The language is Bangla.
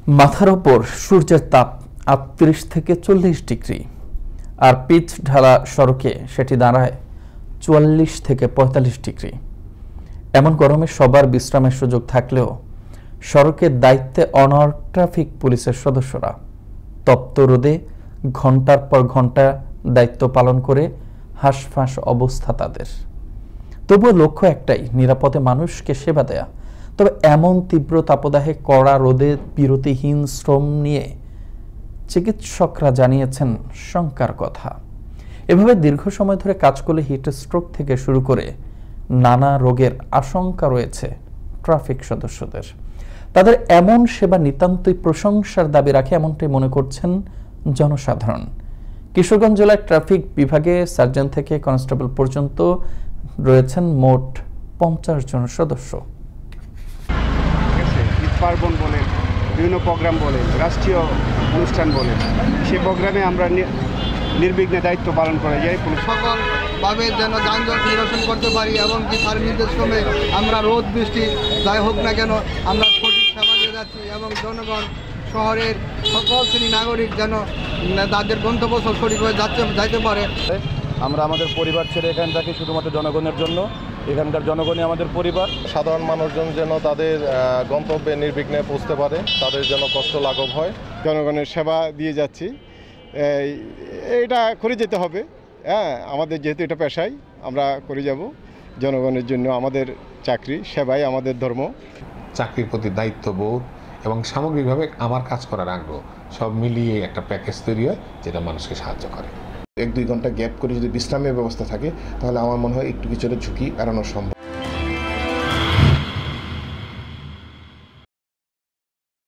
মাথার ওপর সূর্যের তাপ ৩৮ থেকে ৪০ ডিগ্রি, আর পিচ ঢালা সড়কে সেটি দাঁড়ায় ৪৪ থেকে ৪৫ ডিগ্রি। এমন গরমে সবার বিশ্রামের সুযোগ থাকলেও সড়কের দায়িত্বে অনড় ট্রাফিক পুলিশের সদস্যরা তপ্ত রোদে ঘন্টার পর ঘন্টা দায়িত্ব পালন করে হাঁসফাঁস অবস্থা তাদের। তবুও লক্ষ্য একটাই, নিরাপদে মানুষকে সেবা দেয়া। তবে এমন তীব্র তাপদাহে কড়া রোদে বিরতিহীন শ্রম নিয়ে চিকিৎসকরা জানিয়েছেন শঙ্কার কথা। এভাবে দীর্ঘ সময় ধরে কাজ করলে হিট স্ট্রোক থেকে শুরু করে নানা রোগের আশঙ্কা রয়েছে ট্রাফিক সদস্যদের। তাদের এমন সেবা নিতান্তই প্রশংসার দাবি রাখে, এমনটাই মনে করছেন জনসাধারণ। কিশোরগঞ্জ জেলার ট্রাফিক বিভাগে সার্জেন্ট থেকে কনস্টেবল পর্যন্ত রয়েছেন মোট ৫০ জন সদস্য। পার্বণ বলেন, বিভিন্ন প্রোগ্রাম বলেন, রাষ্ট্রীয় অনুষ্ঠান বলেন, সেই প্রোগ্রামে আমরা নির্বিঘ্নে দায়িত্ব পালন করা যায়। সকলভাবে যেন যানজট নিরসন করতে পারি এবং কি তার নির্দেশক্রমে আমরা রোদ বৃষ্টি যাই হোক না কেন আমরা সঠিক সেবা দিয়ে যাচ্ছি এবং জনগণ শহরের সকল শ্রেণী নাগরিক যেন তাদের গন্তব্যস্থল সঠিকভাবে যাইতে পারে। আমরা আমাদের পরিবার ছেড়ে এখানে থাকি শুধুমাত্র জনগণের জন্য। এখানকার জনগণই আমাদের পরিবার। সাধারণ মানুষজন যেন তাদের গন্তব্যে নির্বিঘ্নে পৌঁছতে পারে, তাদের যেন কষ্ট লাঘব হয়। জনগণের সেবা দিয়ে যাচ্ছি, এটা করে যেতে হবে। হ্যাঁ, আমাদের যেহেতু এটা পেশাই, আমরা করে যাব জনগণের জন্য। আমাদের চাকরি, সেবাই আমাদের ধর্ম। চাকরির প্রতি দায়িত্ববোধ এবং সামগ্রিকভাবে আমার কাজ করার আগ্রহ সব মিলিয়ে একটা প্যাকেজ তৈরি হয় যেটা মানুষকে সাহায্য করে। ১-২ ঘন্টা গ্যাপ করে যদি বিশ্রামের ব্যবস্থা থাকে তাহলে আমার মনে হয় একটু কিছুটা ঝুঁকি এড়ানো সম্ভব।